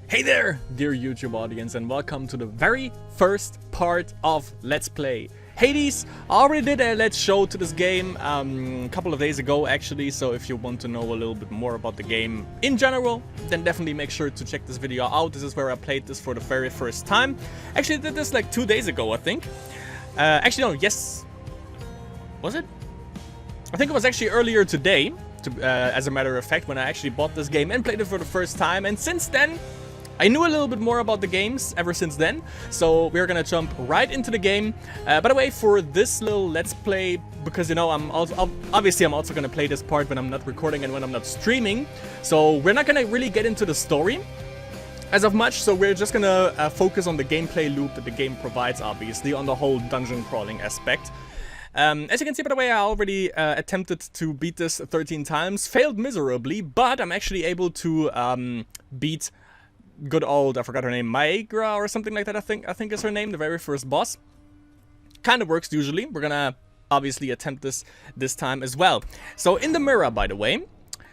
Hey there, dear YouTube audience, and welcome to the very first part of Let's Play Hades. I already did a Let's Show to this game a couple of days ago actually, so if you want to know a little bit more about the game in general, then definitely make sure to check this video out. This is where I played this for the very first time. Actually, I did this like 2 days ago, I think. Actually, no, yes. Was it? I think it was actually earlier today, as a matter of fact, when I actually bought this game and played it for the first time, and since then, I knew a little bit more about the games ever since then, so we're gonna jump right into the game. By the way, for this little Let's Play, because you know, I'm also gonna play this part when I'm not recording and when I'm not streaming, so we're not gonna really get into the story as of much, so we're just gonna focus on the gameplay loop that the game provides, obviously, on the whole dungeon crawling aspect. As you can see, by the way, I already attempted to beat this 13 times, failed miserably, but I'm actually able to beat good old, I forgot her name, Maegra or something like that, I think is her name, the very first boss. Kind of works usually. We're gonna obviously attempt this time as well. So in the mirror, by the way,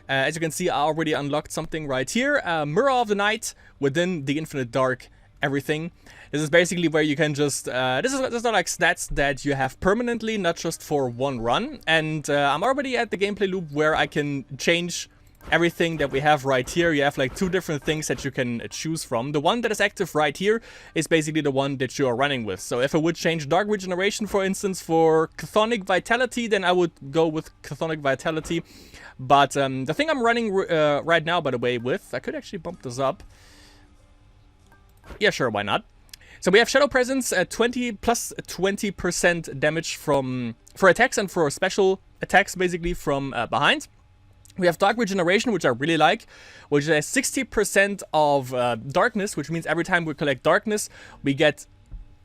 as you can see, I already unlocked something right here. Mirror of the Night within the Infinite Dark everything. This is basically where you can just, this is not like stats that you have permanently, not just for one run. And I'm already at the gameplay loop where I can change everything that we have right here. You have like 2 different things that you can choose from. The one that is active right here is basically the one that you are running with. So if I would change Dark Regeneration, for instance, for Chthonic Vitality, then I would go with Chthonic Vitality. But the thing I'm running right now, by the way, with, I could actually bump this up. Yeah, sure, why not? So we have Shadow Presence at 20 plus 20% damage for attacks and for special attacks, basically from behind. We have Dark Regeneration, which I really like, which is 60% of darkness, which means every time we collect darkness, we get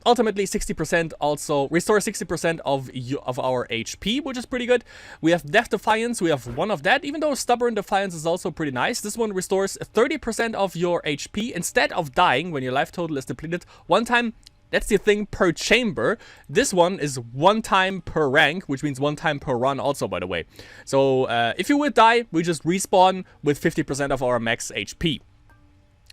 ultimately 60%, also restore 60% of our HP, which is pretty good. We have Death Defiance, we have one of that, even though Stubborn Defiance is also pretty nice. This one restores 30% of your HP instead of dying when your life total is depleted one time. That's the thing, per chamber. This one is 1 time per rank, which means 1 time per run also, by the way. So if you would die, we just respawn with 50% of our max HP.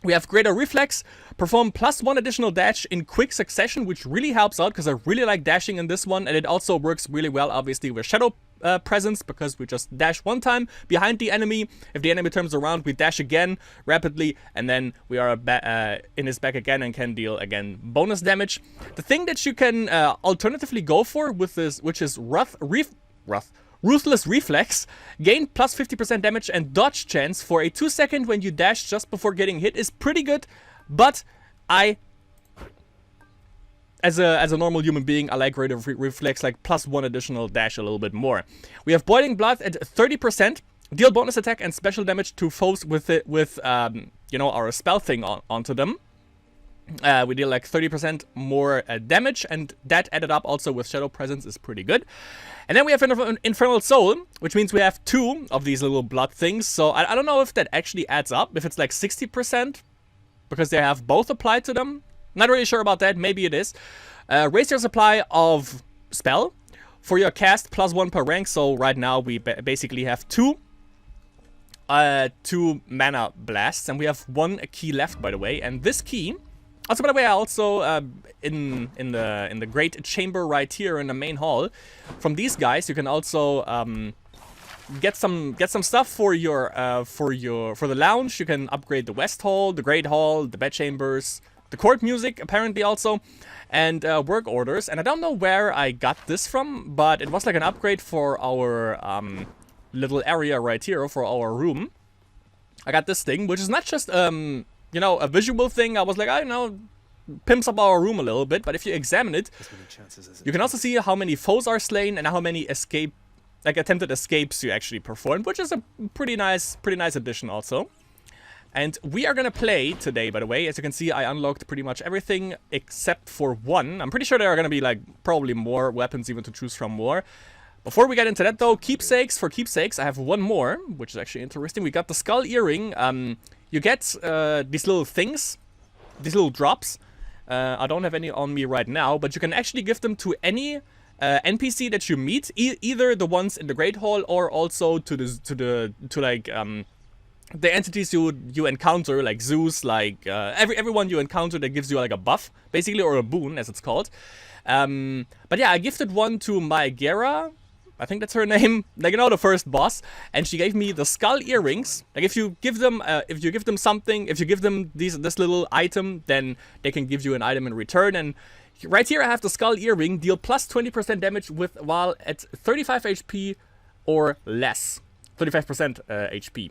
We have Greater Reflex, perform +1 additional dash in quick succession, which really helps out because I really like dashing in this one, and it also works really well, obviously, with Shadow Presence, because we just dash 1 time behind the enemy. If the enemy turns around, we dash again rapidly, and then we are in his back again and can deal again bonus damage. The thing that you can alternatively go for with this, which is Ruthless Reflex, gain plus 50% damage and dodge chance for a 2 second when you dash just before getting hit, is pretty good, but as a normal human being, I like Greater Reflex, like +1 additional dash a little bit more. We have Boiling Blood at 30%, deal bonus attack and special damage to foes with you know, our spell thing onto them. We deal like 30% more damage, and that added up also with Shadow Presence is pretty good. And then we have Infernal Soul, which means we have 2 of these little blood things. So I don't know if that actually adds up, if it's like 60%, because they have both applied to them. Not really sure about that, maybe it is. Raise your supply of spell for your cast, +1 per rank. So right now we basically have 2 mana blasts, and we have 1 key left, by the way. And this key, also, by the way, I also in the great chamber right here in the main hall, from these guys you can also get some stuff for the lounge. You can upgrade the West Hall, the Great Hall, the bed chambers, the court music apparently also, and work orders. And I don't know where I got this from, but it was like an upgrade for our little area right here for our room. I got this thing, which is not just you know, a visual thing. I was like, I don't know, pimps up our room a little bit, but if you examine it, you can also see how many foes are slain and how many attempted escapes you actually performed, which is a pretty nice addition also. And we are gonna play today, by the way. As you can see, I unlocked pretty much everything except for 1. I'm pretty sure there are gonna be like probably more weapons even to choose from more. Before we get into that though, keepsakes. For keepsakes, I have 1 more, which is actually interesting. We got the skull earring. You get these little things, these little drops. I don't have any on me right now, but you can actually give them to any NPC that you meet, either the ones in the Great Hall or also to like the entities you encounter, like Zeus, like everyone you encounter that gives you like a buff, basically, or a boon, as it's called. But yeah, I gifted one to Maegera, I think that's her name, like, you know, the first boss, and she gave me the skull earrings. Like, if you give them something, if you give them this little item, then they can give you an item in return. And right here I have the skull earring, deal plus 20% damage while at 35 HP or less, 35% HP.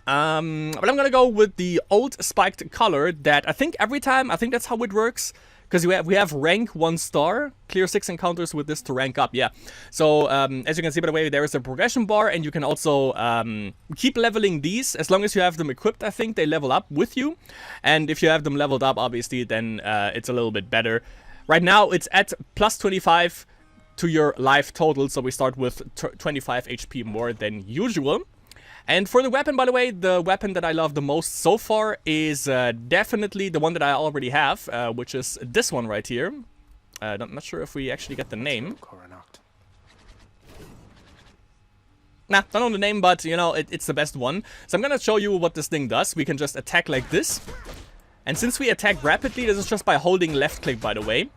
But I'm gonna go with the old spiked color that I think every time, I think that's how it works. Because we have rank 1 star, clear 6 encounters with this to rank up, yeah. So, as you can see, by the way, there is a progression bar, and you can also keep leveling these. As long as you have them equipped, I think they level up with you. And if you have them leveled up, obviously, then it's a little bit better. Right now, it's at plus 25 to your life total, so we start with 25 HP more than usual. And for the weapon, by the way, the weapon that I love the most so far is definitely the one that I already have, which is this one right here. I'm not sure if we actually get the name. Nah, don't know the name, but, you know, it's the best one. So I'm gonna show you what this thing does. We can just attack like this. And since we attack rapidly, this is just by holding left click, by the way.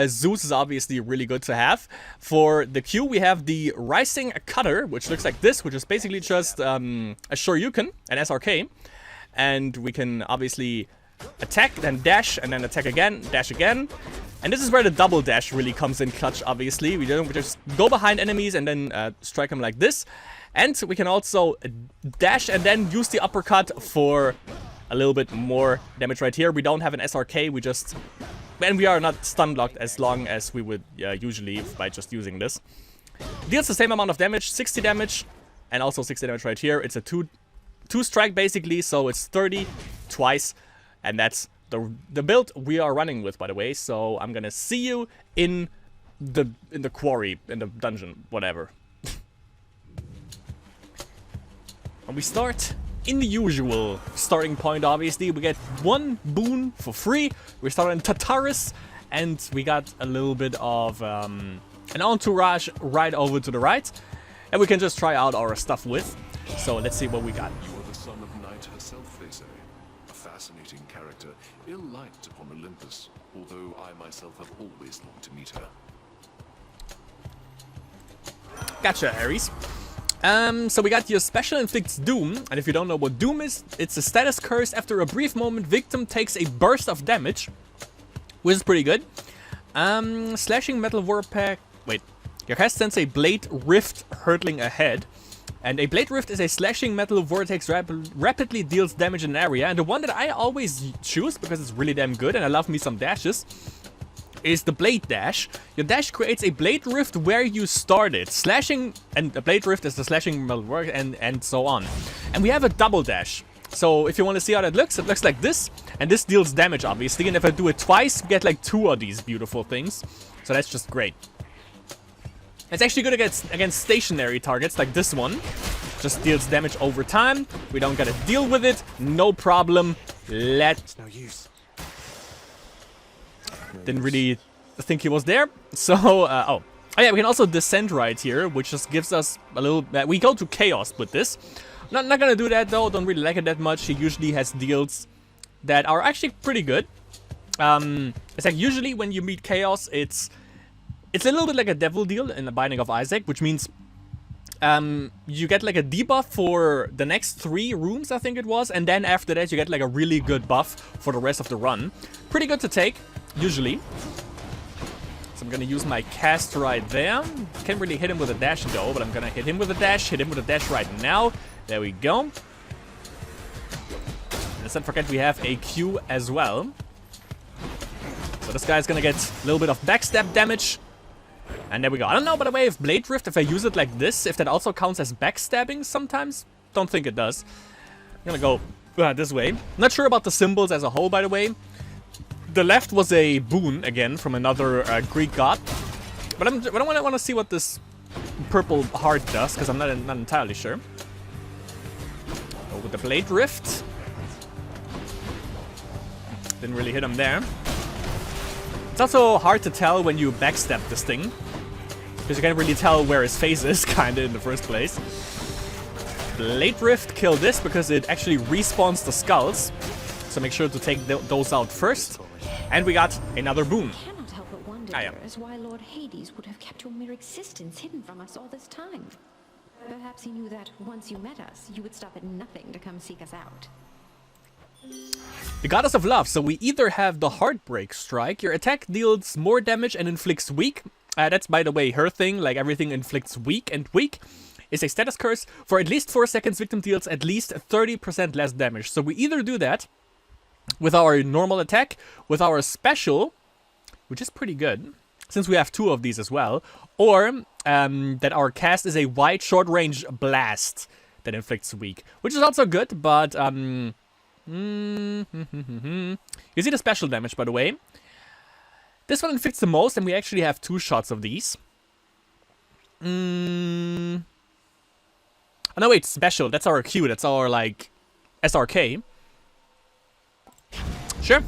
Zeus is obviously really good to have. For the Q, we have the Rising Cutter, which looks like this, which is basically just a Shoryuken, an SRK. And we can obviously attack, then dash, and then attack again, dash again. And this is where the double dash really comes in clutch, obviously. We just go behind enemies and then strike them like this. And we can also dash and then use the uppercut for a little bit more damage right here. We don't have an SRK, we just... And we are not stun blocked as long as we would usually by just using this. Deals the same amount of damage, 60 damage, and also 60 damage right here. It's a two strike basically, so it's 30 twice, and that's the build we are running with, by the way. So I'm gonna see you in the quarry, in the dungeon, whatever. And we start in the usual starting point, obviously. We get one boon for free. We start in Tartarus, and we got a little bit of an entourage right over to the right. And we can just try out our stuff with. So let's see what we got. You are the son of Night herself, they say. A fascinating character, ill-liked upon Olympus, although I myself have always longed to meet her. Gotcha, Ares. So we got your special inflicts Doom, and if you don't know what Doom is, it's a status curse. After a brief moment, victim takes a burst of damage, which is pretty good. Slashing metal vortex. Wait, your cast sends a blade rift hurtling ahead, and a blade rift is a slashing metal vortex rapidly deals damage in an area. And the one that I always choose because it's really damn good, and I love me some dashes, is the blade dash. Your dash creates a blade rift where you started. Slashing, and the blade rift is the slashing metal work, and so on. And we have a double dash. So if you want to see how that looks, it looks like this. And this deals damage, obviously. And if I do it twice, we get like 2 of these beautiful things. So that's just great. It's actually good against stationary targets like this one. Just deals damage over time. We don't gotta deal with it. No problem. It's no use. Didn't really think he was there. So, oh yeah, we can also descend right here, which just gives us a little... we go to Chaos with this. Not gonna do that, though. Don't really like it that much. He usually has deals that are actually pretty good. It's like usually when you meet Chaos, it's a little bit like a devil deal in the Binding of Isaac, which means you get like a debuff for the next 3 rooms, I think it was, and then after that you get like a really good buff for the rest of the run. Pretty good to take, usually. So I'm gonna use my cast right there. Can't really hit him with a dash though, but I'm gonna hit him with a dash right now. There we go. And let's not forget we have a Q as well. So this guy's gonna get a little bit of backstab damage. And there we go. I don't know, by the way, if Blade Rift, if I use it like this, if that also counts as backstabbing sometimes. Don't think it does. I'm gonna go this way. Not sure about the symbols as a whole, by the way. The left was a boon, again, from another Greek god. But I want to see what this purple heart does, because I'm not entirely sure. Go with the Blade Rift. Didn't really hit him there. It's also hard to tell when you backstab this thing, because you can't really tell where his face is, kinda, in the first place. Blade Rift, kill this because it actually respawns the skulls. So make sure to take those out first. And we got another boon. I cannot help but wonder as why Lord Hades would have kept your mere existence hidden from us all this time. Perhaps he knew that once you met us, you would stop at nothing to come seek us out. The Goddess of Love. So we either have the Heartbreak Strike. Your attack deals more damage and inflicts weak. That's, by the way, her thing. Like, everything inflicts weak. And weak is a status curse. For at least 4 seconds, victim deals at least 30% less damage. So we either do that with our normal attack, with our special, which is pretty good, since we have 2 of these as well, or that our cast is a wide short-range blast that inflicts weak, which is also good, but you see the special damage, by the way. This one inflicts the most, and we actually have 2 shots of these. Oh no, wait, special, that's our Q, that's our, like, SRK. Sure.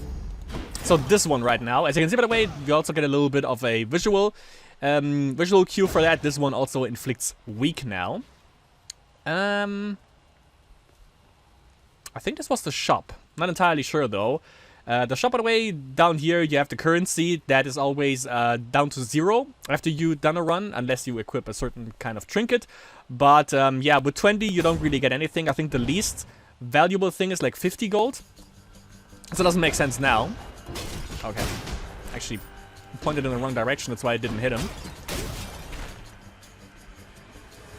So this one right now, as you can see by the way, we also get a little bit of a visual cue for that. This one also inflicts weak now. I think this was the shop. Not entirely sure though. The shop, by the way, down here you have the currency that is always down to 0 after you've done a run, unless you equip a certain kind of trinket. But yeah, with 20 you don't really get anything. I think the least valuable thing is like 50 gold. So it doesn't make sense now. Okay. Actually pointed in the wrong direction, that's why I didn't hit him.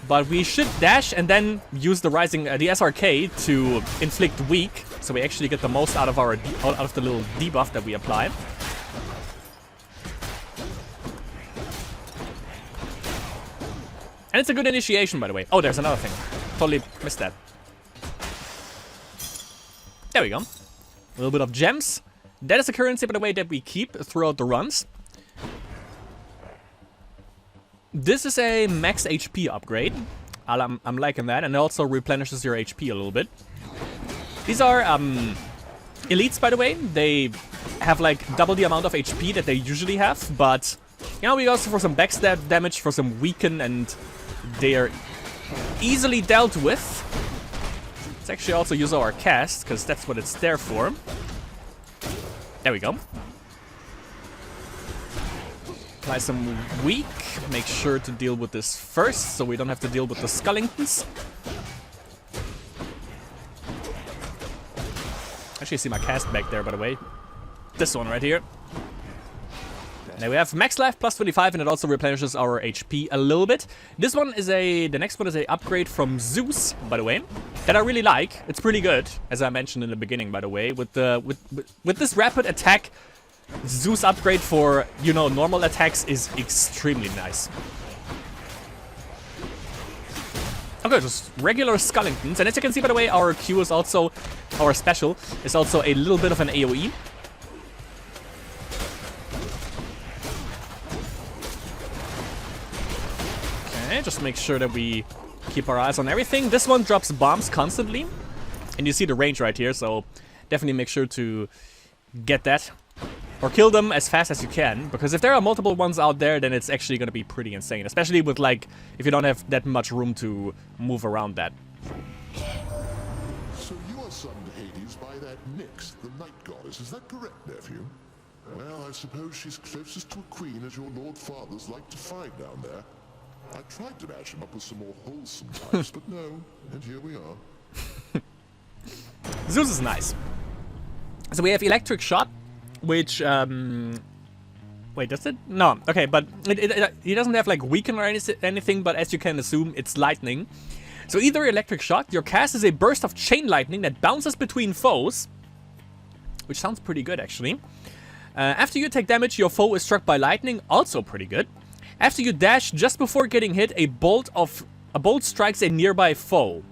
But we should dash and then use the the SRK to inflict weak, so we actually get the most out of the little debuff that we apply. And it's a good initiation, by the way. Oh, there's another thing. Totally missed that. There we go. A little bit of gems. That is a currency, by the way, that we keep throughout the runs. This is a max HP upgrade. I'm liking that, and it also replenishes your HP a little bit. These are elites, by the way. They have like double the amount of HP that they usually have, but you know, we go for some backstab damage, for some weaken, and they are easily dealt with. Let's actually also use our cast, because that's what it's there for. There we go. Apply some weak. Make sure to deal with this first, so we don't have to deal with the Skullingtons. Actually, see my cast back there, by the way. This one right here. Now we have max life plus 25, and it also replenishes our HP a little bit. This one is the next one is a upgrade from Zeus, by the way, that I really like. It's pretty good, as I mentioned in the beginning, by the way. With this rapid attack, Zeus upgrade for, you know, normal attacks is extremely nice. Okay, just regular Skullingtons, and as you can see, by the way, our Q is also, our special is also a little bit of an AoE. Okay, just make sure that we keep our eyes on everything. This one drops bombs constantly, and you see the range right here, so definitely make sure to get that. Or kill them as fast as you can, because if there are multiple ones out there, then it's actually going to be pretty insane. Especially with, like, if you don't have that much room to move around that. So you are son to Hades by that Nyx, the night goddess, is that correct, nephew? Well, I suppose she's closest to a queen as your lord fathers like to find down there. I tried to match him up with some more wholesome types, but no, and here we are. Zeus is nice. So we have Electric Shot, which, wait, does it? No, okay, but he doesn't have, like, weaken or anything, but as you can assume, it's lightning. So either Electric Shot, your cast is a burst of chain lightning that bounces between foes, which sounds pretty good, actually. After you take damage, your foe is struck by lightning, also pretty good. After you dash, just before getting hit, a bolt strikes a nearby foe.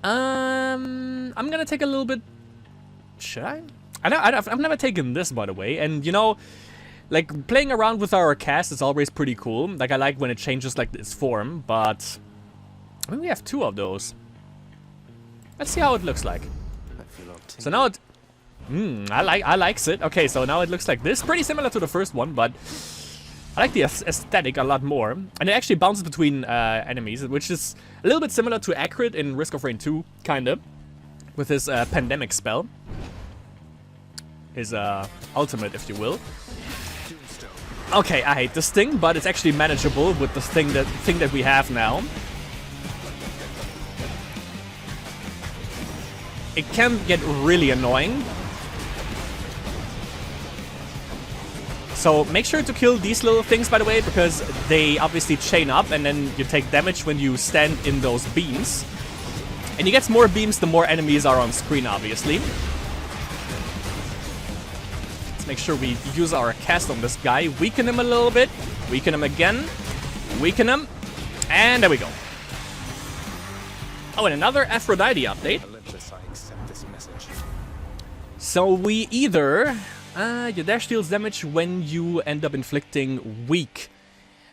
I'm gonna take a little bit. Should I? I've never taken this, by the way, and you know, like, playing around with our cast is always pretty cool. Like, I like when it changes, like, its form, but I mean, we have 2 of those. Let's see how it looks like. So now it, I likes it. Okay, so now it looks like this, pretty similar to the first one, but I like the aesthetic a lot more. And it actually bounces between enemies, which is a little bit similar to Accurate in Risk of Rain 2, kinda. With his pandemic spell. His ultimate, if you will. Okay, I hate this thing, but it's actually manageable with the thing that we have now. It can get really annoying. So make sure to kill these little things, by the way, because they obviously chain up and then you take damage when you stand in those beams. And you get more beams the more enemies are on screen, obviously. Let's make sure we use our cast on this guy. Weaken him a little bit. Weaken him again. Weaken him. And there we go. Oh, and another Aphrodite update. So we either... your dash deals damage when you end up inflicting weak.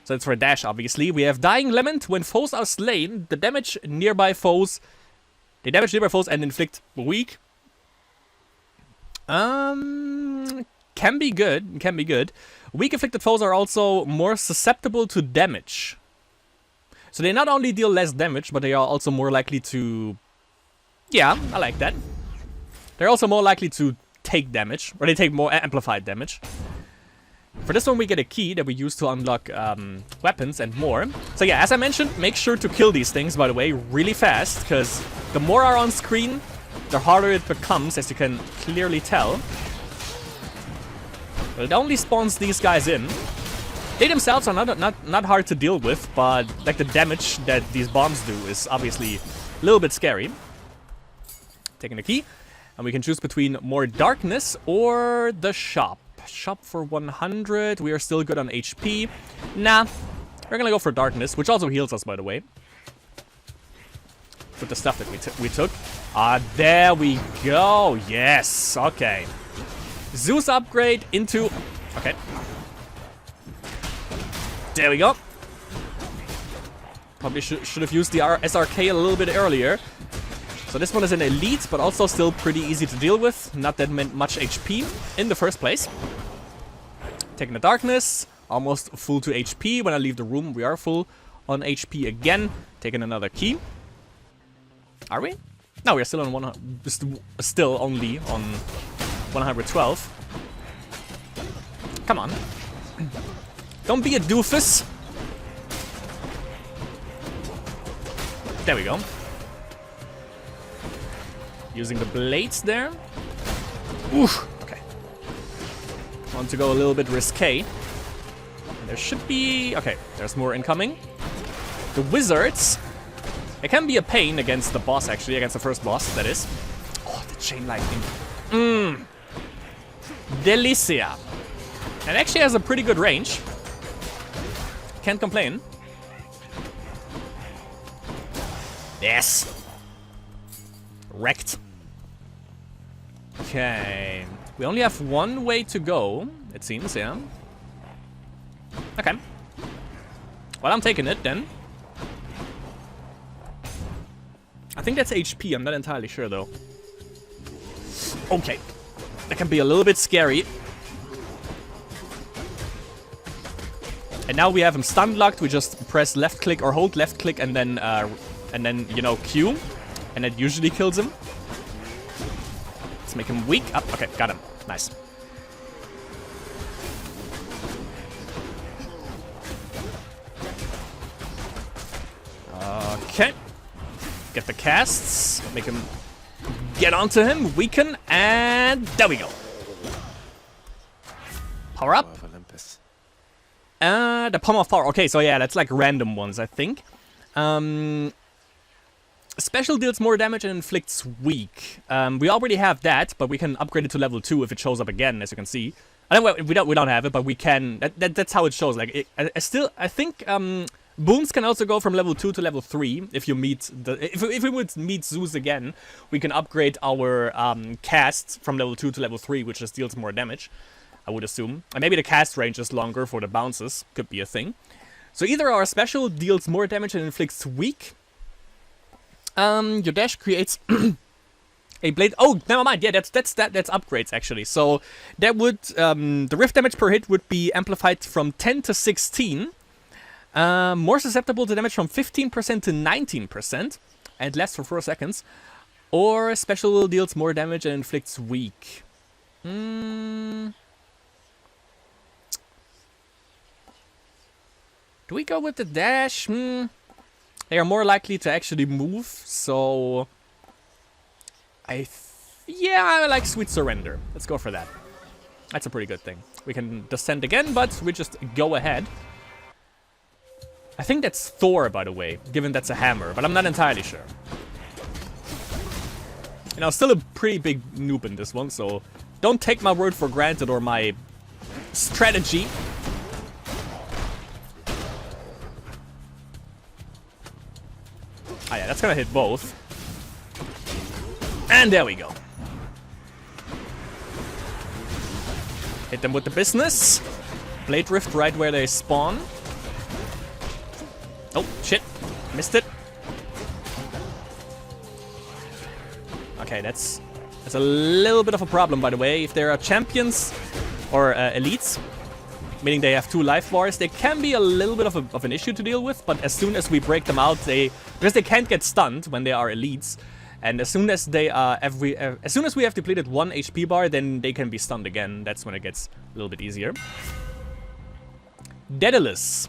So that's for dash, obviously. We have Dying Lament. When foes are slain, they damage nearby foes and inflict weak. Can be good. Can be good. Weak afflicted foes are also more susceptible to damage. So they not only deal less damage, but they are also more likely to... Yeah, I like that. They're also more likely to take damage, or they take more amplified damage. For this one we get a key that we use to unlock weapons and more. So yeah, as I mentioned, make sure to kill these things, by the way, really fast, because the more are on screen, the harder it becomes, as you can clearly tell. But it only spawns these guys in. They themselves are not hard to deal with, but like the damage that these bombs do is obviously a little bit scary. Taking the key. And we can choose between more darkness or the shop. Shop for 100. We are still good on HP. Nah, we're gonna go for darkness, which also heals us, by the way. With the stuff that we took. There we go. Yes. Okay. Zeus upgrade into... Okay. There we go. Probably should have used the SRK a little bit earlier. So this one is an elite, but also still pretty easy to deal with. Not that much HP in the first place. Taking the darkness. Almost full to HP. When I leave the room, we are full on HP again. Taking another key. Are we? No, we're still on still only on 112. Come on. Don't be a doofus. There we go. Using the blades there. Oof. Okay. Want to go a little bit risque. And there should be... Okay, there's more incoming. The wizards. It can be a pain against the boss, actually. Against the first boss, that is. Oh, the chain lightning. Mmm. Delicia. And actually has a pretty good range. Can't complain. Yes. Wrecked. Okay. We only have one way to go, it seems, yeah. Okay. Well, I'm taking it then. I think that's HP, I'm not entirely sure though. Okay. That can be a little bit scary. And now we have him stun locked, we just press left click or hold left click and then you know, Q. And that usually kills him. Let's make him weak. Up. Okay, got him. Nice. Okay. Get the casts. Make him get onto him. Weaken. And there we go. Power up. The Palm of Power. Okay, so yeah, that's like random ones, I think. Special deals more damage and inflicts weak. We already have that, but we can upgrade it to level 2 if it shows up again, as you can see. We don't have it, but we can. That's how it shows. Like I think boons can also go from level 2 to level 3 if you meet if we would meet Zeus again. We can upgrade our casts from level 2 to level 3, which just deals more damage, I would assume. And maybe the cast range is longer for the bounces. Could be a thing. So either our special deals more damage and inflicts weak. Your dash creates A blade. Oh, never mind. Yeah, that's upgrades actually. So that would the rift damage per hit would be amplified from 10 to 16. More susceptible to damage from 15% to 19%, and lasts for 4 seconds. Or special deals more damage and inflicts weak. Do we go with the dash? They are more likely to actually move, so yeah, I like Sweet Surrender. Let's go for that. That's a pretty good thing. We can descend again, but we just go ahead. I think that's Thor, by the way, given that's a hammer, but I'm not entirely sure. You know, still a pretty big noob in this one, so don't take my word for granted or my strategy. Ah yeah, that's gonna hit both. And there we go. Hit them with the business. Blade Rift right where they spawn. Oh, shit. Missed it. Okay, that's a little bit of a problem, by the way. If there are champions or elites, meaning they have 2 life bars, they can be a little bit of an issue to deal with, but as soon as we break them out, because they can't get stunned when they are elites, and as soon as they as soon as we have depleted 1 HP bar, then they can be stunned again. That's when it gets a little bit easier. Daedalus.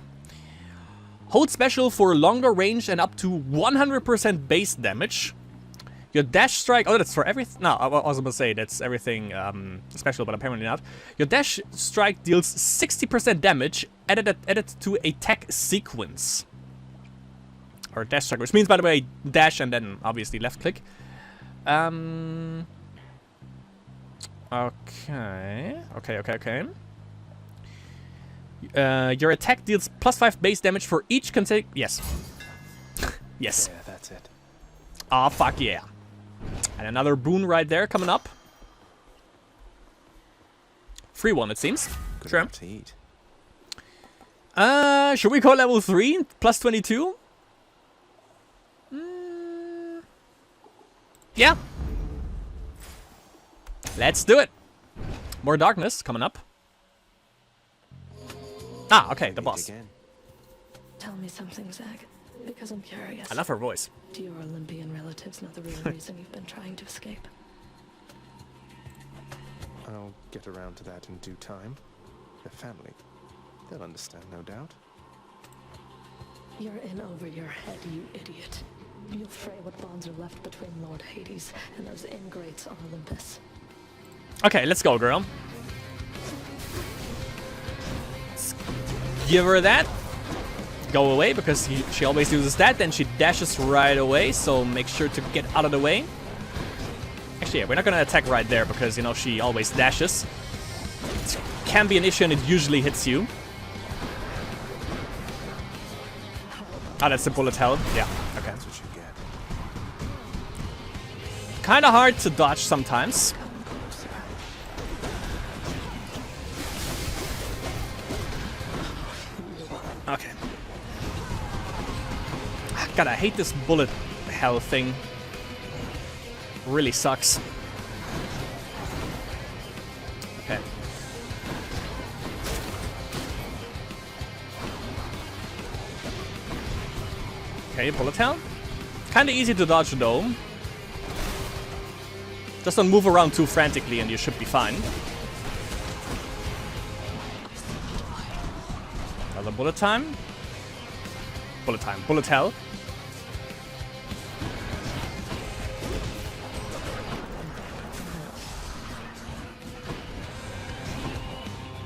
Hold special for longer range and up to 100% base damage. Your dash strike... Oh, that's for everything... No, I was about to say that's everything special, but apparently not. Your dash strike deals 60% damage added to a tech sequence. Or dash strike, which means, by the way, dash and then obviously left click. Okay. Your attack deals +5 base damage for each consecutive... Yes. Yes. Yeah, that's it. Aw, fuck yeah. And another boon right there coming up. Free one, it seems. Good Sure. enough to eat. Should we go level 3? +22? Yeah. Let's do it. More darkness coming up. Ah, okay, the boss. Again. Tell me something, Zach, because I'm curious. I love her voice. Do your Olympian relatives know the real reason you've been trying to escape? I'll get around to that in due time. Their family. They'll understand, no doubt. You're in over your head, you idiot. You'll fray what bonds are left between Lord Hades and those ingrates on Olympus. Okay, let's go, girl. Let's give her that. Go away, because she always uses that. Then she dashes right away, so make sure to get out of the way. Actually, yeah, we're not gonna attack right there, because, you know, she always dashes. It can be an issue, and it usually hits you. Ah, that's the bullet hell. Yeah, okay. That's what you get. Kinda hard to dodge sometimes. Okay. God, I hate this bullet hell thing. Really sucks. Okay. Okay, bullet hell. Kinda easy to dodge though. Just don't move around too frantically and you should be fine. Another bullet time. Bullet time. Bullet hell.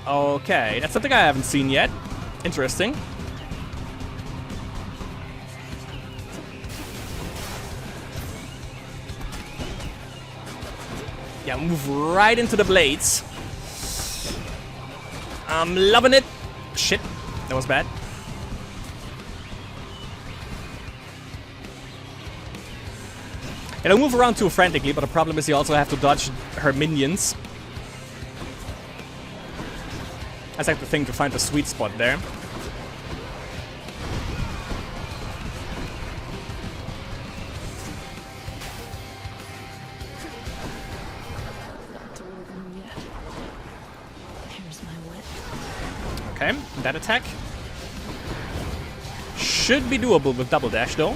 Okay, that's something I haven't seen yet. Interesting. Yeah, move right into the blades. I'm loving it. Shit, that was bad. I don't move around too frantically, but the problem is you also have to dodge her minions. That's like the thing to find the sweet spot there. Okay, that attack should be doable with double dash though.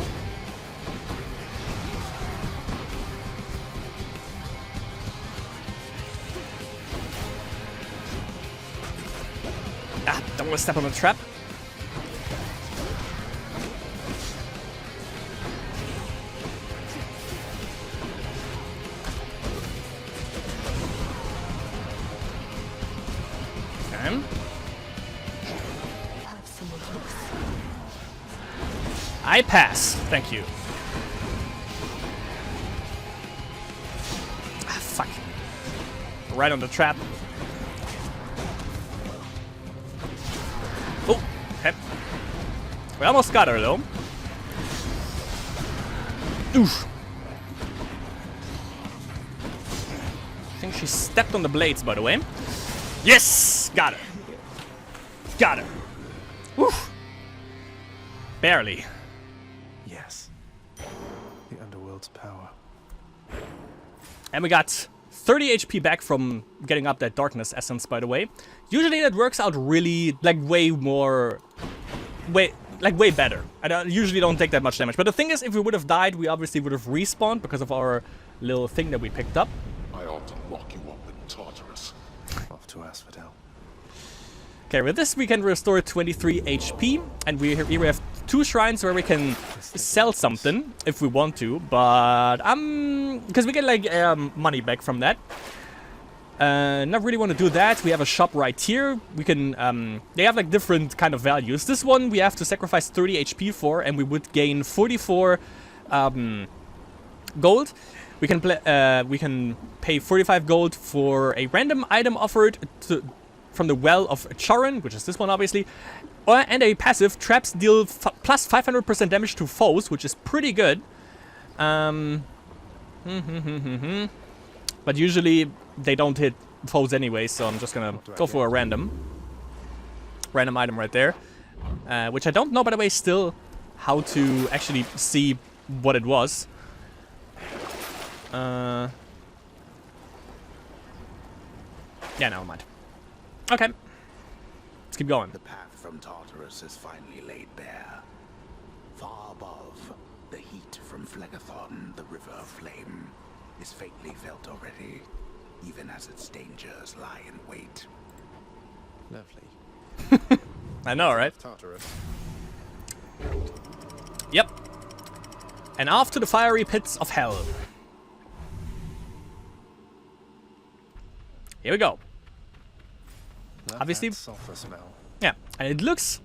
Ah, don't want to step on the trap. Okay. I pass. Thank you. Ah, fuck. Right on the trap. Oh, okay. We almost got her though. Oof. I think she stepped on the blades, by the way. Yes! Got her. Got her. Oof. Barely. Yes. The underworld's power. And we got 30 HP back from getting up that darkness essence, by the way. Usually that works out really, like, way more... way better. I usually don't take that much damage. But the thing is, if we would have died, we obviously would have respawned because of our little thing that we picked up. I ought to lock you up in Tartarus. Off to Asphodel. Okay, with this we can restore 23 HP. And here we have 2 shrines where we can sell something if we want to. But, because we get, like, money back from that. Not really want to do that. We have a shop right here. We can, they have like different kind of values. This one we have to sacrifice 30 HP for, and we would gain 44 gold. We can pay 45 gold for a random item offered from the Well of Charon, which is this one obviously, and a passive. Traps deal plus 500% damage to foes, which is pretty good. But usually they don't hit foes anyway, so I'm just gonna go for a random item right there. Which I don't know, by the way, still how to actually see what it was. Yeah, never mind. Okay. Let's keep going. The path from Tartarus is finally laid bare. Far above, the heat from Phlegethon, the river of flame, is faintly felt already, even as its dangers lie in wait. Lovely. I know, right? Tartarus. Yep. And off to the fiery pits of hell. Here we go. Love Obviously. that sulfur smell. Yeah, and it looks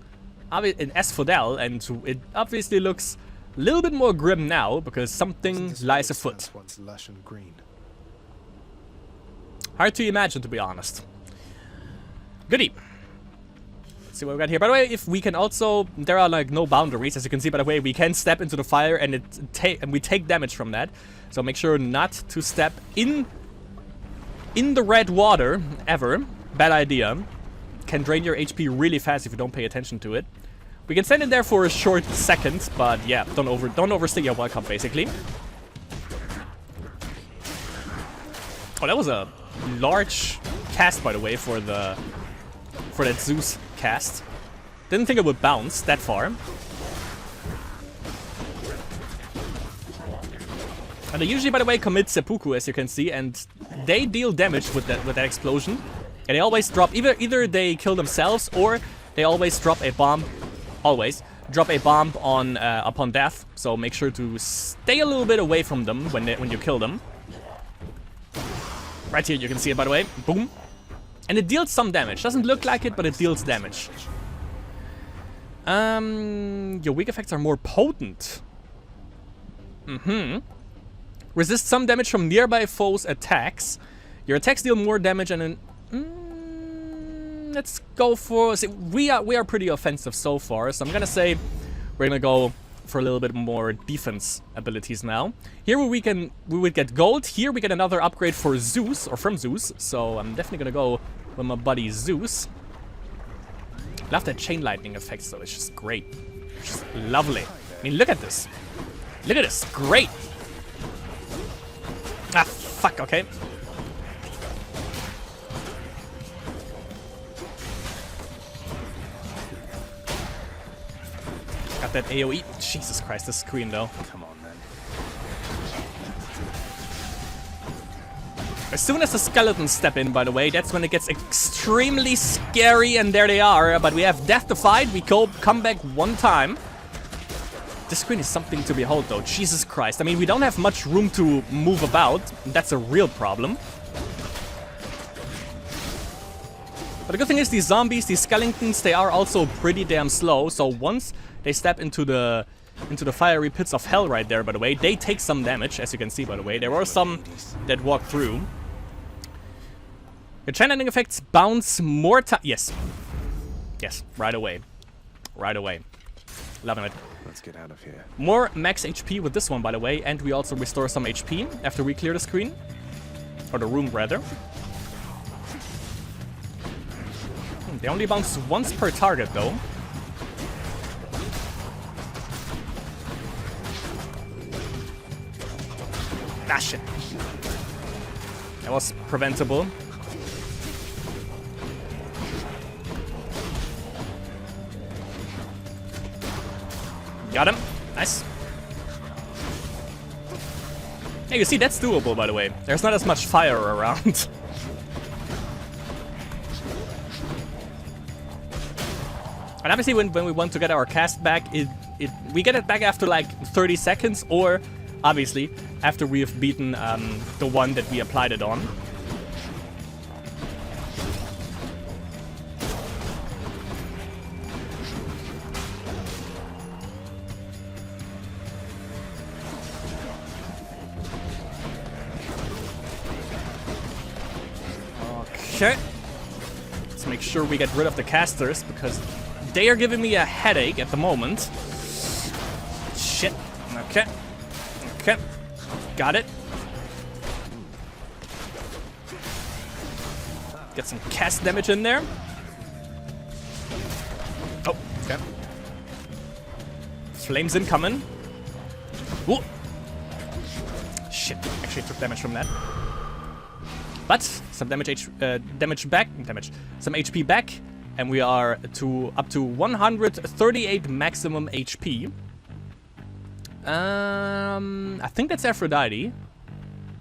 in Asphodel, and it obviously looks a little bit more grim now because something lies afoot. Once lush and green. Hard to imagine, to be honest. Goodie. Let's see what we got here. By the way, if we can also, there are like no boundaries, as you can see. By the way, we can step into the fire, and we take damage from that. So make sure not to step in the red water ever. Bad idea. Can drain your HP really fast if you don't pay attention to it. We can stand in there for a short second, but yeah, don't overstay your welcome, basically. Oh, that was a large cast, by the way, for that Zeus cast. Didn't think it would bounce that far. And they usually, by the way, commit seppuku, as you can see, and they deal damage with that explosion. And they always drop, either they kill themselves, or they always drop a bomb. Always drop a bomb on upon death. So make sure to stay a little bit away from them when you kill them. Right here, you can see it, by the way. Boom. And it deals some damage. Doesn't look like it, but it deals damage. Your weak effects are more potent. Resist some damage from nearby foes' attacks. Your attacks deal more damage and then... let's go for... See, we are pretty offensive so far, so I'm gonna say we're gonna go for a little bit more defense abilities now. Here we would get gold. Here we get another upgrade for Zeus, or from Zeus. So I'm definitely gonna go with my buddy Zeus. Love that chain lightning effect, so it's just great. It's just lovely. I mean, look at this. Look at this. Great. Ah, fuck. Okay. that AoE. Jesus Christ, this screen though. Come on, then. As soon as the skeletons step in, by the way, that's when it gets extremely scary, and there they are. But we have Death to fight. We come back one time. This screen is something to behold, though. Jesus Christ. I mean, we don't have much room to move about. That's a real problem. But the good thing is, these zombies, these skeletons, they are also pretty damn slow. So once they step into the fiery pits of hell right there, by the way, they take some damage, as you can see, by the way. There were some that walked through. The chain ending effects bounce more time. Yes. Yes, right away. Right away. Loving it. Let's get out of here. More max HP with this one, by the way, and we also restore some HP after we clear the screen. Or the room, rather. They only bounce once per target, though. Ah, shit. That was preventable. Got him. Nice. Hey, you see, that's doable, by the way. There's not as much fire around. And obviously, when we want to get our cast back, we get it back after like 30 seconds, or obviously after we have beaten the one that we applied it on. Okay. Let's make sure we get rid of the casters, because they are giving me a headache at the moment. Shit. Okay. Okay. Got it. Get some cast damage in there. Oh, okay. Flames incoming. Whoa. Shit. Actually took damage from that. But some some HP back, and we are up to 138 maximum HP. I think that's Aphrodite.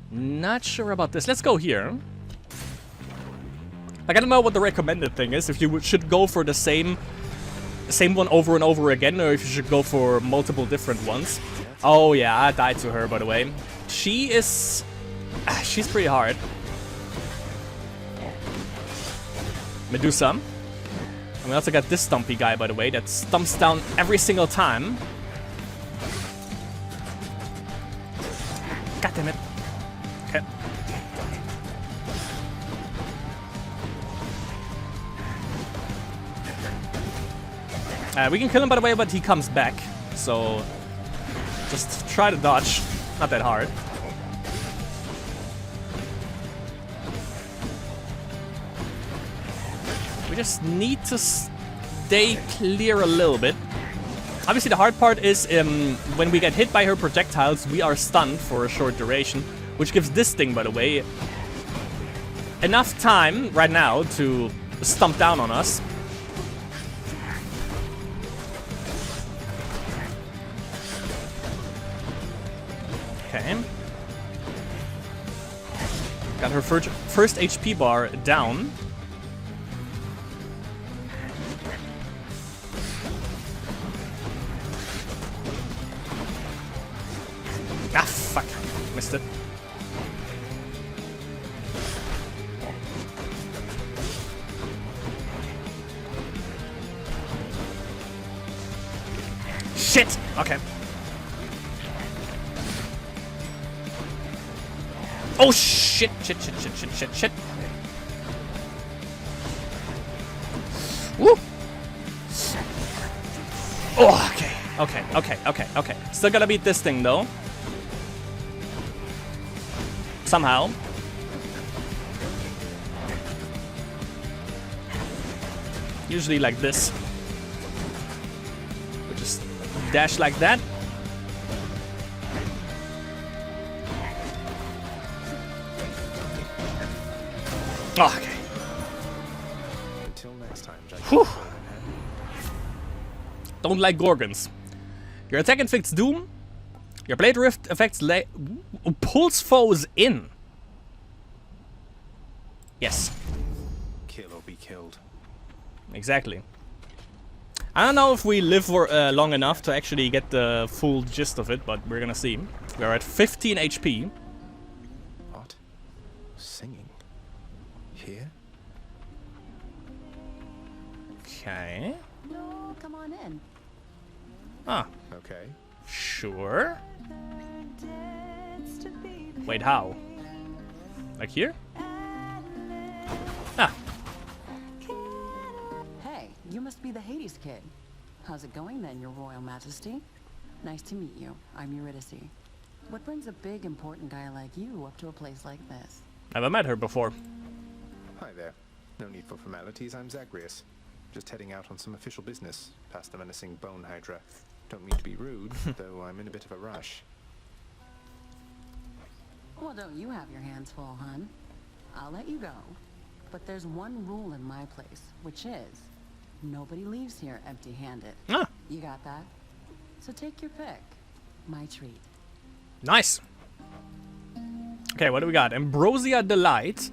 Not sure about this. Let's go here. Like, I don't know what the recommended thing is. If you should go for the same one over and over again, or if you should go for multiple different ones. Oh yeah, I died to her, by the way. She's pretty hard. Medusa. And we also got this stumpy guy, by the way, that stumps down every single time. God damn it. Okay. We can kill him, by the way, but he comes back. So just try to dodge. Not that hard. We just need to stay clear a little bit. Obviously, the hard part is when we get hit by her projectiles, we are stunned for a short duration, which gives this thing, by the way, enough time right now to stomp down on us. Okay. Got her first HP bar down. Ah, fuck. Missed it. Shit! Okay. Oh, shit, shit, shit, shit, shit, shit, shit. Woo! Oh, okay. Okay, okay, okay, okay. Still gotta beat this thing, though. Somehow. Usually like this. We just dash like that. Oh, okay. Until next time, Judge. Whew. Don't like Gorgons. Your attack inflicts doom. Your blade rift affects pulls foes in. Yes. Kill or be killed. Exactly. I don't know if we live for long enough to actually get the full gist of it, but we're gonna see. We're at 15 HP. What? Singing? Here? Okay. No, come on in. Ah, Okay. sure. Wait, how? Like here? Ah, Hey, you must be the Hades kid. How's it going then, your royal majesty? Nice to meet you. I'm Eurydice. What brings a big, important guy like you up to a place like this? never met her before. Hi there. No need for formalities, I'm Zagreus. Just heading out on some official business, past the menacing Bone Hydra. Don't mean to be rude, though I'm in a bit of a rush. Well, don't you have your hands full, hun? I'll let you go. But there's one rule in my place, which is nobody leaves here empty-handed. Ah, You got that? So take your pick. My treat. nice. Okay, what do we got? Ambrosia Delight.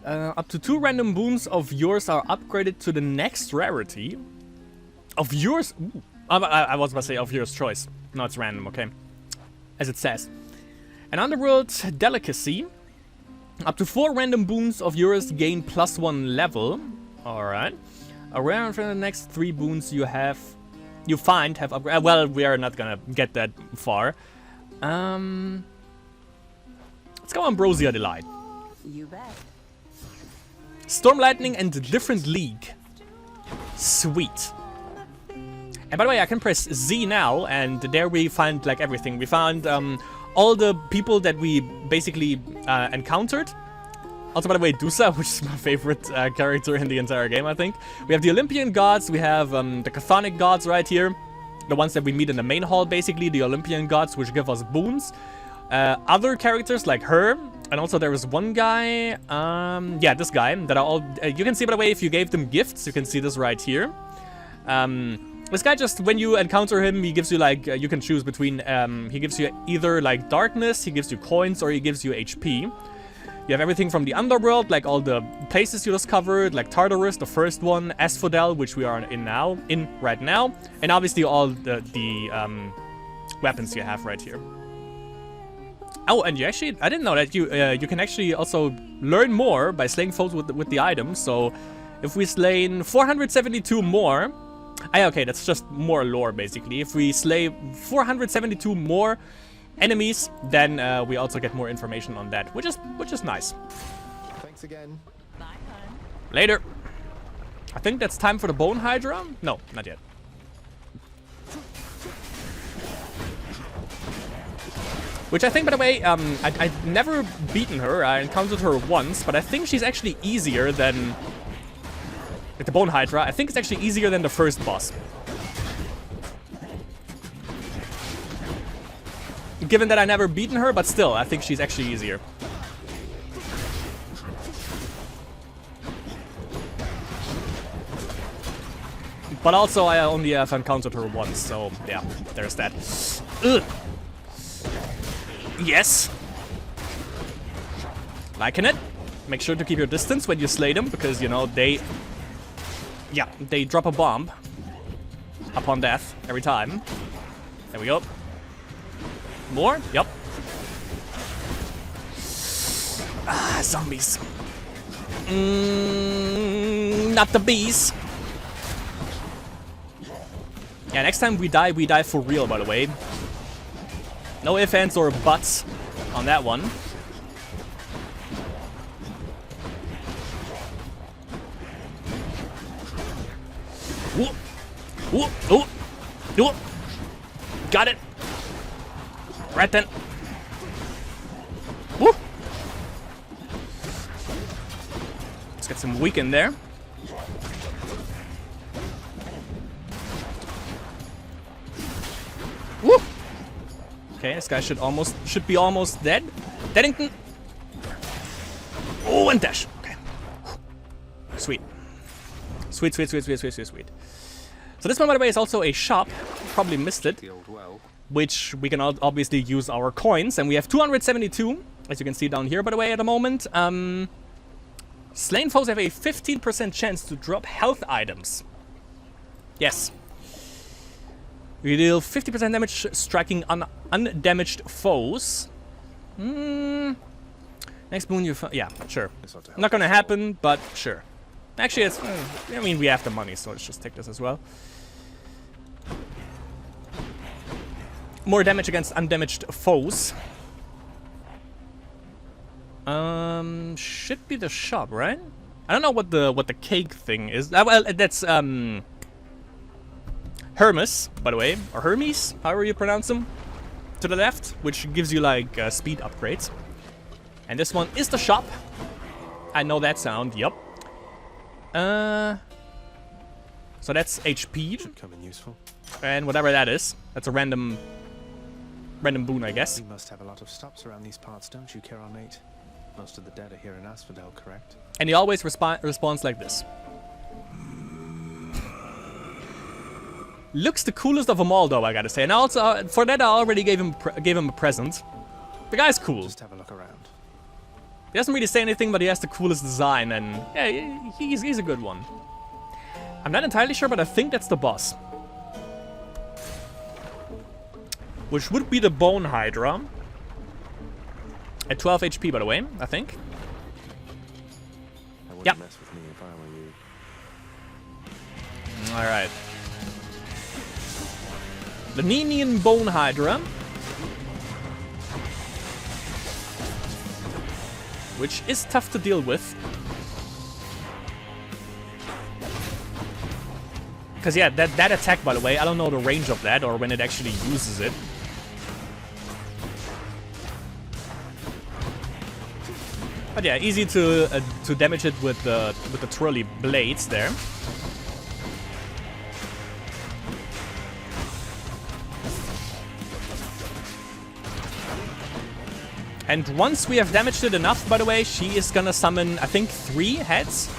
Up to 2 random boons of yours are upgraded to the next rarity. Of yours... Ooh. I was about to say of yours choice. No, it's random, okay. As it says. An Underworld Delicacy. Up to 4 random boons of yours gain +1 level. Alright. A rare for the next 3 boons you find have upgraded. Well, we are not gonna get that far. Let's go Ambrosia Delight. You bet. Storm Lightning and Different League. Sweet. And by the way, I can press Z now, and there we find like everything. We found all the people that we basically encountered. Also, by the way, Dusa, which is my favorite character in the entire game, I think. We have the Olympian gods, we have the Chthonic gods right here. The ones that we meet in the main hall, basically. The Olympian gods, which give us boons. Other characters like her. And also there is one guy, yeah, this guy, that are all, you can see by the way, if you gave them gifts, you can see this right here. This guy just, when you encounter him, he gives you like, you can choose between, he gives you either like darkness, he gives you coins, or he gives you HP. You have everything from the Underworld, like all the places you discovered, like Tartarus, the first one, Asphodel, which we are in right now, and obviously all the weapons you have right here. Oh, and you actually, I didn't know that you can actually also learn more by slaying foes with the items. So if we slay 472 more, okay, that's just more lore basically. If we slay 472 more enemies, then we also get more information on that, which is nice. Thanks again. Bye, hun. Later. I think that's time for the Bone Hydra. No, not yet. Which I think, by the way, I've never beaten her. I encountered her once, but I think she's actually easier than... Like the Bone Hydra, I think it's actually easier than the first boss. Given that I never beaten her, but still, I think she's actually easier. But also, I only have encountered her once, so yeah, there's that. Ugh. Yes. Liking it. Make sure to keep your distance when you slay them, because, you know, they drop a bomb upon death every time. There we go. More? Yep. Ah, zombies. Not the bees. Yeah, next time we die for real, by the way. No ifs, ands, or buts on that one. Whoop. Whoop. Whoop. Whoop. Got it. Right then. Whoop. Let's get some weak in there. Whoop. Okay, this guy should be almost dead. Deadington. Oh, and dash. Okay. Sweet. Sweet. So this one, by the way, is also a shop. probably missed it. The old well. Which we can obviously use our coins, and we have 272, as you can see down here, by the way, at the moment. Slain foes have a 15% chance to drop health items. Yes. We deal 50% damage striking undamaged foes. Next boon you yeah, sure. Not gonna happen, but sure. Actually, it's, I mean, we have the money, so let's just take this as well. More damage against undamaged foes. Should be the shop, right? I don't know what the cake thing is. Well, that's Hermes, by the way, or Hermes, however you pronounce them, to the left, which gives you like speed upgrades. And this one is the shop. I know that sound. Yup. So that's HP. Should come in useful. And whatever that is, that's a random boon, I guess. You must have a lot of stops around these parts, don't you, Charon Mate? Most of the dead are here in Asphodel, correct? And he always responds like this. Looks the coolest of them all, though, I gotta say. And also, for that, I already gave him a present. The guy's cool. Just have a look around. He doesn't really say anything, but he has the coolest design, and yeah, he's a good one. I'm not entirely sure, but I think that's the boss. Which would be the Bone Hydra. At 12 HP, by the way, I think. I wouldn't Yep. mess with me if I were you. Alright. The Ninian Bone Hydra. Which is tough to deal with. Because yeah, that attack, by the way, I don't know the range of that or when it actually uses it. But yeah, easy to damage it with the twirly blades there. And once we have damaged it enough, by the way, she is gonna summon, I think, 3 heads.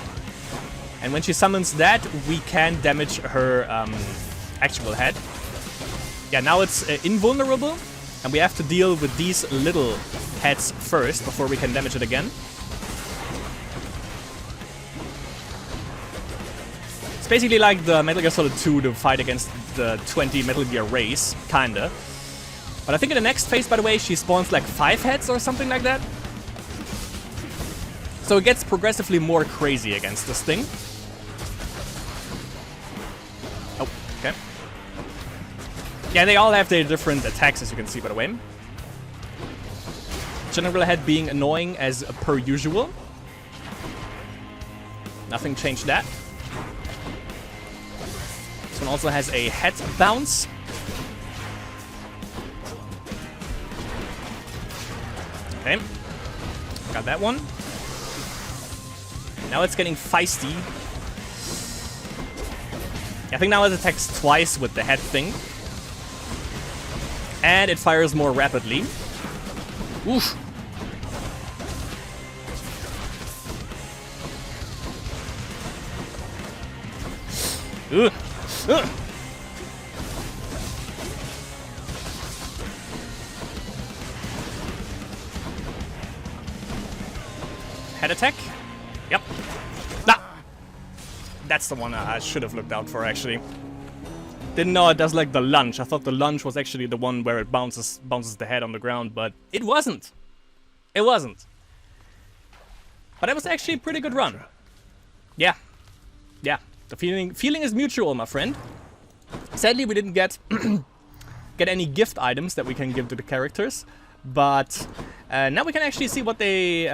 And when she summons that, we can damage her actual head. Yeah, now it's invulnerable, and we have to deal with these little heads first before we can damage it again. It's basically like the Metal Gear Solid 2 to fight against the 20 Metal Gear race, kinda. But I think in the next phase, by the way, she spawns like 5 heads or something like that. So it gets progressively more crazy against this thing. Oh, okay. Yeah, they all have their different attacks, as you can see, by the way. General head being annoying as per usual. Nothing changed that. This one also has a head bounce. Okay. Got that one. Now it's getting feisty. I think now it attacks twice with the head thing. And it fires more rapidly. Oof. Ugh. Ugh. Head attack? Yep. Ah! That's the one I should have looked out for, actually. Didn't know it does like the lunge. I thought the lunge was actually the one where it bounces the head on the ground, but it wasn't. It wasn't. But that was actually a pretty good run. Yeah. Yeah. The feeling is mutual, my friend. Sadly, we didn't get any gift items that we can give to the characters. But now we can actually see what they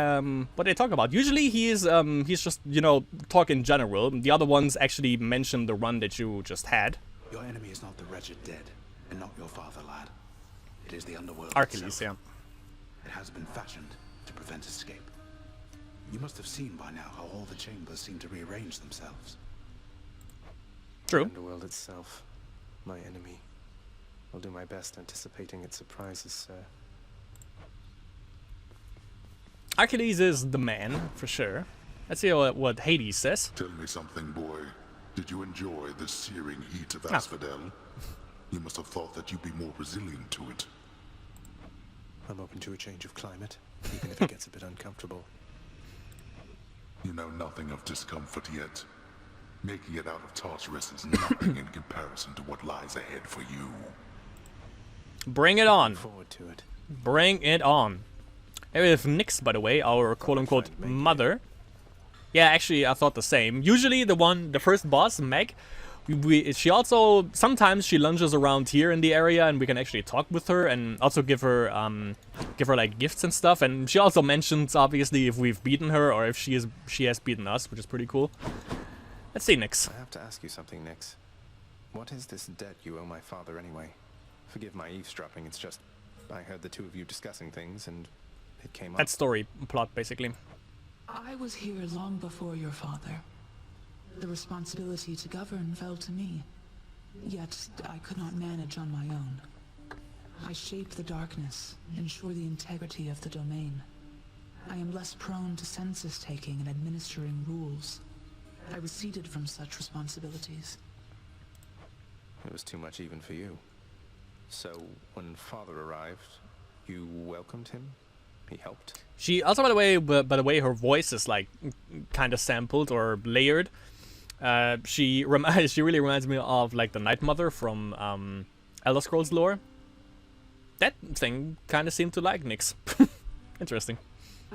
talk about. Usually he's just, you know, talk in general. The other ones actually mention the run that you just had. Your enemy is not the wretched dead, and not your father, lad. It is the underworld Achilles, itself. yeah. It has been fashioned to prevent escape. You must have seen by now how all the chambers seem to rearrange themselves. True. Underworld itself, my enemy. I'll do my best anticipating its surprises, sir. Achilles is the man, for sure. Let's see what Hades says. Tell me something, boy. Did you enjoy the searing heat of Asphodel? You must have thought that you'd be more resilient to it. I'm open to a change of climate, even if it gets a bit uncomfortable. You know nothing of discomfort yet. Making it out of Tartarus is nothing in comparison to what lies ahead for you. Bring it on. Forward to it. Bring it on. Here we have Nyx, by the way, our quote-unquote mother. Yeah, actually, I thought the same. Usually the first boss, Meg, she also, sometimes she lunges around here in the area and we can actually talk with her and also give her like gifts and stuff. And she also mentions, obviously, if we've beaten her or if she has beaten us, which is pretty cool. Let's see, Nyx. I have to ask you something, Nyx. What is this debt you owe my father anyway? Forgive my eavesdropping, it's just I heard the two of you discussing things and it came up. That story plot, basically. I was here long before your father. The responsibility to govern fell to me. Yet I could not manage on my own. I shape the darkness, ensure the integrity of the domain. I am less prone to census-taking and administering rules. I receded from such responsibilities. It was too much even for you. So, when father arrived, you welcomed him? He helped? She also, by the way, her voice is like kind of sampled or layered. She really reminds me of like the Night Mother from Elder Scrolls lore. That thing kind of seemed to like Nyx. Interesting.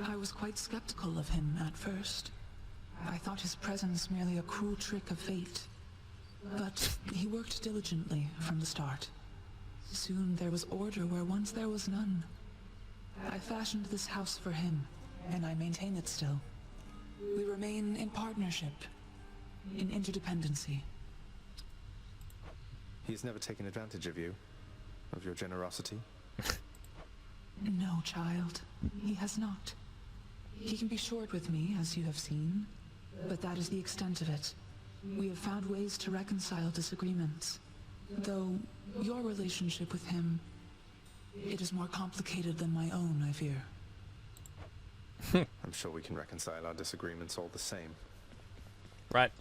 I was quite skeptical of him at first. I thought his presence merely a cruel trick of fate. But he worked diligently from the start. Soon there was order where once there was none. I fashioned this house for him, and I maintain it still. We remain in partnership, in interdependency. He's never taken advantage of you, of your generosity? No, child. He has not. He can be short with me, as you have seen, but that is the extent of it. We have found ways to reconcile disagreements. Though, your relationship with him, it is more complicated than my own, I fear. I'm sure we can reconcile our disagreements all the same. Right.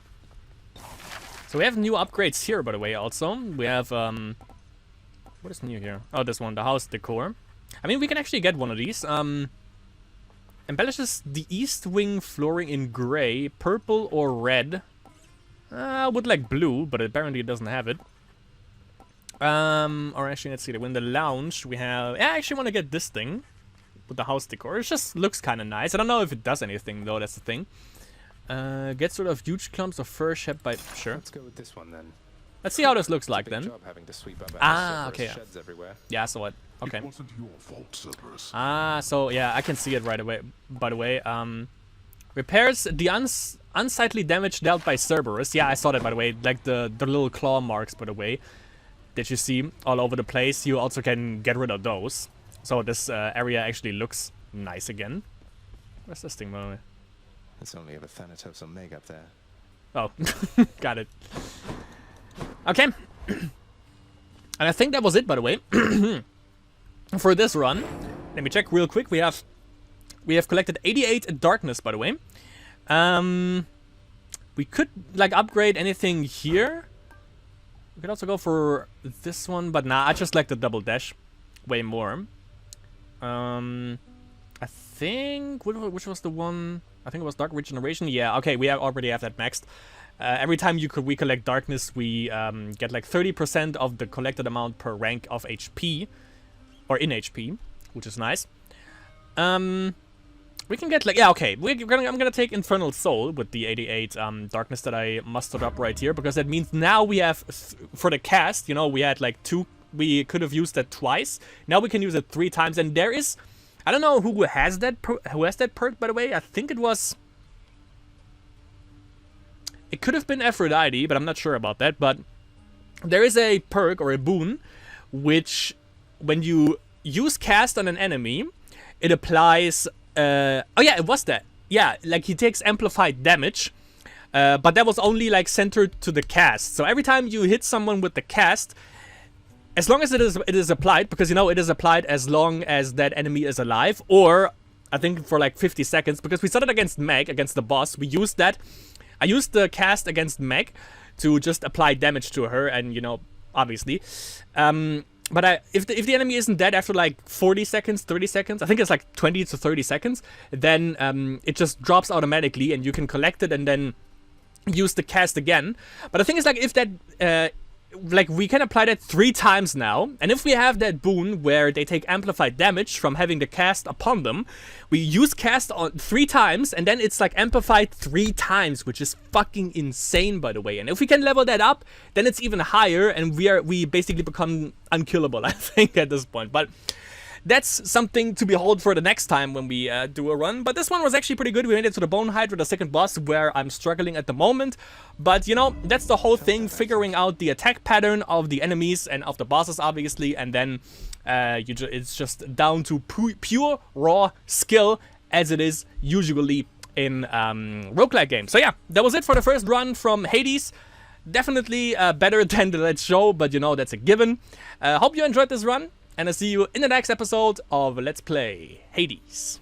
So we have new upgrades here, by the way, also. We have, what is new here? Oh, this one, the house decor. I mean, we can actually get one of these. Embellishes the east wing flooring in gray, purple, or red. I would like blue, but apparently it doesn't have it. Or actually, let's see. In the lounge, we have... Yeah, I actually want to get this thing with the house decor. It just looks kind of nice. I don't know if it does anything, though. That's the thing. Gets rid of huge clumps of fur shed by... Sure. Let's go with this one, then. Let's see how this looks like, big then. Job having to sweep up Okay. sheds everywhere. Yeah, I saw it. Okay. It wasn't your fault, Cerberus. So yeah, I can see it right away. By the way, repairs the unsightly damage dealt by Cerberus. Yeah, I saw that, by the way. Like the little claw marks, by the way, that you see all over the place. You also can get rid of those. So this area actually looks nice again. Where's this thing, by the way? It's only of a Thanatos or Meg up there. Oh, got it. Okay. And I think that was it, by the way. For this run. Let me check real quick. We have collected 88 darkness, by the way. We could like upgrade anything here. We could also go for this one, but nah, I just like the double dash way more. I think which was the one? I think it was Dark Regeneration. Yeah, okay, we already have that maxed. Every time we collect darkness, we get like 30% of the collected amount per rank of HP. Or in HP, which is nice. We can get like... Yeah, okay. I'm gonna take Infernal Soul with the 88 darkness that I mustered up right here. Because that means now we have... For the cast, you know, we had like 2... We could have used that twice. Now we can use it 3 times. And there is... I don't know who has that perk, by the way. I think it was... It could have been Aphrodite, but I'm not sure about that. But there is a perk or a boon which... When you use cast on an enemy, it applies... oh yeah, it was that. Yeah, like he takes amplified damage. But that was only like centered to the cast. So every time you hit someone with the cast, as long as it is applied, because you know it is applied as long as that enemy is alive, or I think for like 50 seconds, because we started against Meg, against the boss, we used that. I used the cast against Meg to just apply damage to her, and you know, obviously. But if the enemy isn't dead after like 40 seconds, 30 seconds, I think it's like 20 to 30 seconds, then it just drops automatically and you can collect it and then use the cast again. But the thing is, like, if that, like, we can apply that 3 times now, and if we have that boon where they take amplified damage from having the cast upon them, we use cast on 3 times, and then it's like amplified 3 times, which is fucking insane, by the way. And if we can level that up, then it's even higher, and we basically become unkillable, I think, at this point. But that's something to behold for the next time when we do a run. But this one was actually pretty good. We made it to the Bone Hydra, the second boss, where I'm struggling at the moment. But, you know, that's the whole thing, figuring out the attack pattern of the enemies and of the bosses, obviously. And then it's just down to pure raw skill, as it is usually in roguelike games. So yeah, that was it for the first run from Hades. Definitely better than the Let's Show, but, you know, that's a given. Hope you enjoyed this run. And I'll see you in the next episode of Let's Play Hades.